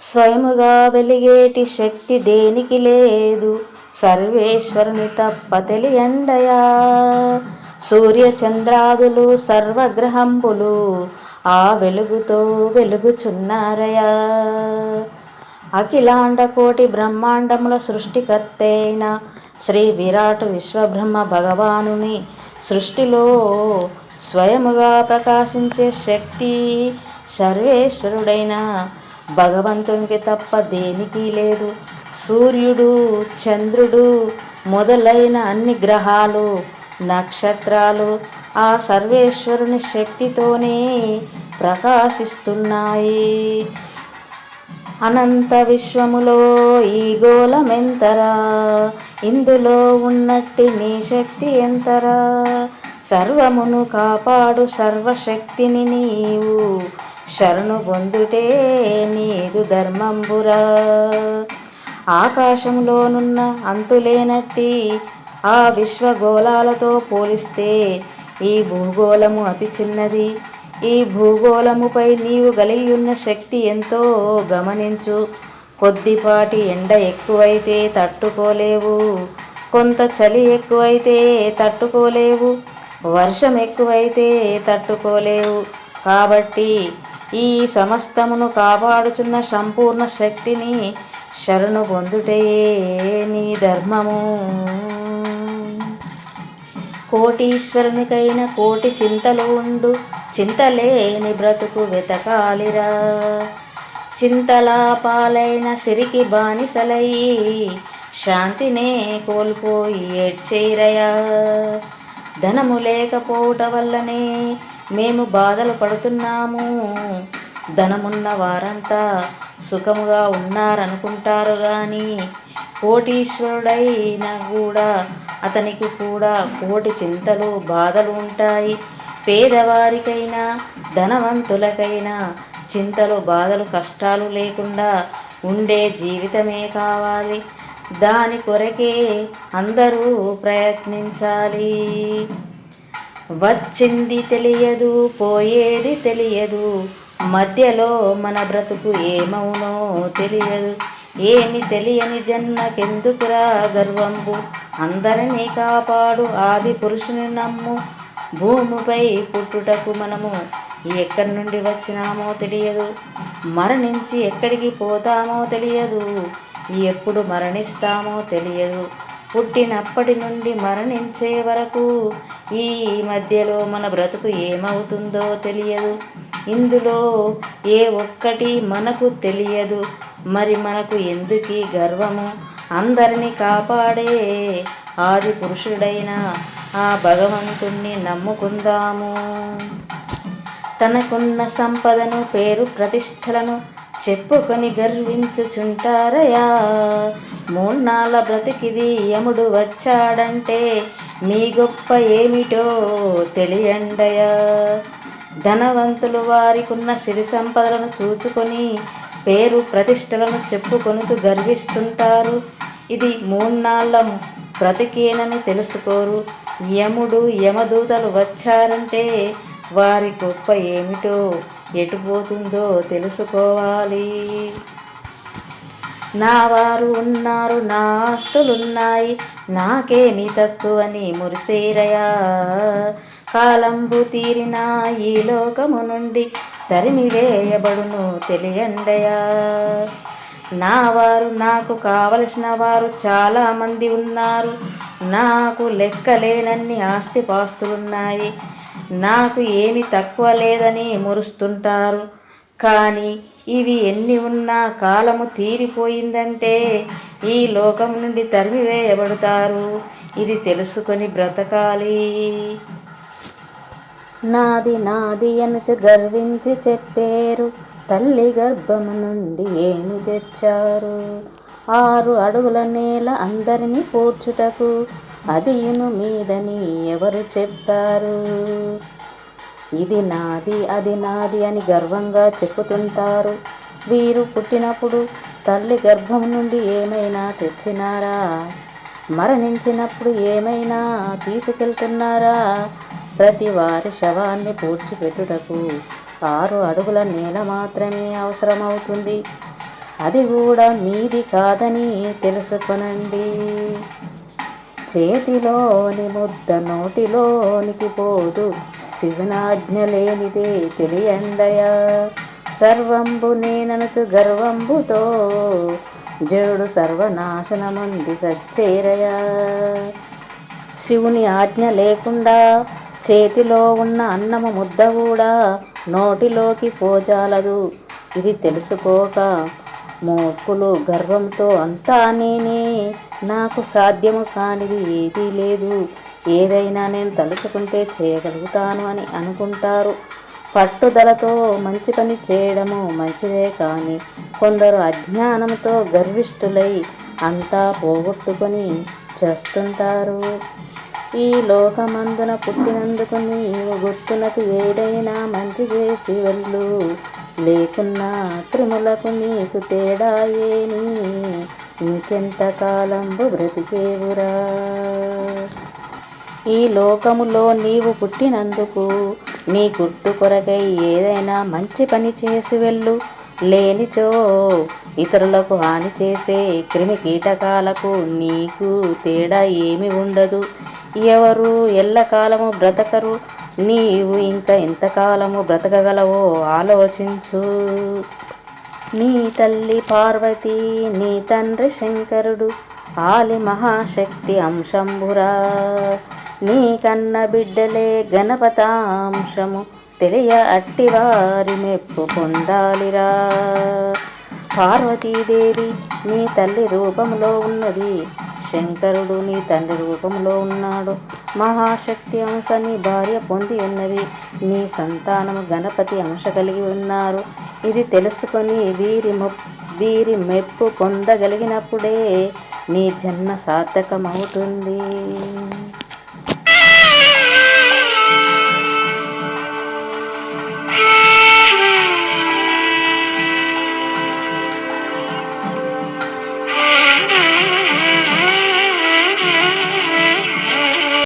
స్వయముగా వెలిగేటి శక్తి దేనికి లేదు, సర్వేశ్వరుని తప్ప తెలియండయా. సూర్యచంద్రాదులు సర్వగ్రహంబులు ఆ వెలుగుతో వెలుగుచున్నారయా. అఖిలాండ కోటి బ్రహ్మాండముల సృష్టికర్తైన శ్రీ విరాట్ విశ్వబ్రహ్మ భగవానుని సృష్టిలో స్వయముగా ప్రకాశించే శక్తి సర్వేశ్వరుడైన భగవంతునికి తప్ప దేనికి లేదు. సూర్యుడు, చంద్రుడు మొదలైన అన్ని గ్రహాలు, నక్షత్రాలు ఆ సర్వేశ్వరుని శక్తితోనే ప్రకాశిస్తున్నాయి. అనంత విశ్వములో ఈ గోళమెంతరా, ఇందులో ఉన్నట్టి నీ శక్తి ఎంతరా. సర్వమును కాపాడు సర్వశక్తిని నీవు, శరణు పొందుటే నీదు ధర్మంబురా. ఆకాశంలోనున్న అంతులేనట్టి ఆ విశ్వగోళాలతో పోలిస్తే ఈ భూగోళము అతి చిన్నది. ఈ భూగోళముపై నీవు కలిగియున్న శక్తి ఎంతో గమనించు. కొద్దిపాటి ఎండ ఎక్కువైతే తట్టుకోలేవు, కొంత చలి ఎక్కువైతే తట్టుకోలేవు, వర్షం ఎక్కువైతే తట్టుకోలేవు. కాబట్టి ఈ సమస్తమును కాపాడుచున్న సంపూర్ణ శక్తిని శరణు పొందుటయే నీ ధర్మము. కోటీశ్వరునికైన కోటి చింతలు ఉండు, చింతలేని బ్రతుకు వెతకాలిరా. చింతల పాలైన సిరికి బానిసలై శాంతినే కోల్పోయి ఏడ్చేరయా. ధనము లేకపోవట వల్లనే మేము బాధలు పడుతున్నాము. ధనమున్న వారంతా సుఖముగా ఉన్నారనుకుంటారు కానీ కోటీశ్వరుడైనా కూడా అతనికి కూడా కోటి చింతలు బాధలు ఉంటాయి. పేదవారికైనా ధనవంతులకైనా చింతలు బాధలు కష్టాలు లేకుండా ఉండే జీవితమే కావాలి. దాని కొరకే అందరూ ప్రయత్నించాలి. వచ్చింది తెలియదు, పోయేది తెలియదు, మధ్యలో మన బ్రతుకు ఏమవునో తెలియదు. ఏమి తెలియని జన్మకెందుకురా గర్వంబు, అందరినీ కాపాడు ఆది పురుషుని నమ్ము. భూమిపై పుట్టుటకు మనము ఎక్కడి నుండి వచ్చినామో తెలియదు, మరణించి ఎక్కడికి పోతామో తెలియదు, ఎప్పుడు మరణిస్తామో తెలియదు. పుట్టినప్పటి నుండి మరణించే వరకు ఈ మధ్యలో మన బ్రతుకు ఏమవుతుందో తెలియదు. ఇందులో ఏ ఒక్కటి మనకు తెలియదు. మరి మనకు ఎందుకీ గర్వము? అందరినీ కాపాడే ఆది పురుషుడైన ఆ భగవంతుణ్ణి నమ్ముకుందాము. తనకున్న సంపదను, పేరు, ప్రతిష్టలను చెప్పుకొని గర్వించుచుంటారయా. మూన్నాళ్ళ బ్రతికిది యముడు వచ్చాడంటే మీ గొప్ప ఏమిటో తెలియండయా. ధనవంతులు వారికున్న సిరి సంపదలను చూచుకొని పేరు ప్రతిష్టలను చెప్పుకొనుచు గర్విస్తుంటారు. ఇది మూన్నాళ్ళ బ్రతికేనని తెలుసుకోరు. యముడు, యమదూతలు వచ్చారంటే వారి గొప్ప ఏమిటో, ఎటుపోతుందో తెలుసుకోవాలి. నా వారు ఉన్నారు, నా ఆస్తులున్నాయి, నాకేమి తక్కువని మురిసేరయా. కాలంబు తీరిన ఈ లోకము నుండి తరిమివేయబడును తెలియండయా. నా వారు, నాకు కావలసిన వారు చాలామంది ఉన్నారు. నాకు లెక్కలేనన్ని ఆస్తిపాస్తులున్నాయి, నాకు ఏమి తక్కువ లేదని మురుస్తుంటారు. కానీ ఇవి ఎన్ని ఉన్నా కాలము తీరిపోయిందంటే ఈ లోకం నుండి తరిమివేయబడతారు. ఇది తెలుసుకొని బ్రతకాలి. నాది నాది అనుచు గర్వించి చెప్పేరు, తల్లి గర్భము నుండి ఏమి తెచ్చారు. 6 అడుగుల నేల అందరినీ పూడ్చుటకు అదియును మీదని ఎవరు చెప్పారు. ఇది నాది, అది నాది అని గర్వంగా చెప్పుతుంటారు. వీరు పుట్టినప్పుడు తల్లి గర్భం నుండి ఏమైనా తెచ్చినారా? మరణించినప్పుడు ఏమైనా తీసుకెళ్తున్నారా? ప్రతి వారి శవాన్ని పూడ్చిపెట్టుటకు 6 అడుగుల నేల మాత్రమే అవసరమవుతుంది. అది కూడా మీది కాదని తెలుసుకొనండి. చేతిలోని ముద్ద నోటిలోనికి పోదు, శివునాజ్ఞ లేనిదే తెలియండయా. సర్వంబు నేననుచు గర్వంబుతో జడు సర్వనాశనముంది సచ్చేరయా. శివుని ఆజ్ఞ లేకుండా చేతిలో ఉన్న అన్నము ముద్ద కూడా నోటిలోకి పోజాలదు. ఇది తెలుసుకోక మూర్ఖులు గర్వంతో అంతా నేనే, నాకు సాధ్యము కానిది ఏదీ లేదు, ఏదైనా నేను తలుచుకుంటే చేయగలుగుతాను అని అనుకుంటారు. పట్టుదలతో మంచి పని చేయడము మంచిదే, కానీ కొందరు అజ్ఞానంతో గర్విష్ఠులై అంతా పోగొట్టుకొని చేస్తుంటారు. ఈ లోకమందున పుట్టినందుకు నీవు గుర్తునకు ఏదైనా మంచి చేసి వెళ్ళు, లేకున్నా క్రిములకు నీకు తేడా ఏమి, ఇంకెంతకాలంబు బ్రతికేవురా. ఈ లోకములో నీవు పుట్టినందుకు నీ గుర్తు కొరకై ఏదైనా మంచి పని చేసి వెళ్ళు, లేనిచో ఇతరులకు హాని చేసే క్రిమి కీటకాలకు నీకు తేడా ఏమి ఉండదు. ఎవరు ఎల్లకాలము బ్రతకరు, నీవు ఇంకా ఎంతకాలము బ్రతకగలవో ఆలోచించు. నీ తల్లి పార్వతి, నీ తండ్రి శంకరుడు ఆలి మహాశక్తి అంశంబురా. నీ కన్న బిడ్డలే గణపతాంశము, తెలియ అట్టివారి మెప్పు పొందాలిరా. పార్వతీదేవి నీ తల్లి రూపంలో ఉన్నది, శంకరుడు నీ తండ్రి రూపంలో ఉన్నాడు. మహాశక్తి అంశ నీ భార్య పొంది ఉన్నది, నీ సంతానము గణపతి అంశ కలిగి ఉన్నారు. ఇది తెలుసుకొని వీరి మెప్పు పొందగలిగినప్పుడే నీ జన్మ సార్థకమవుతుంది.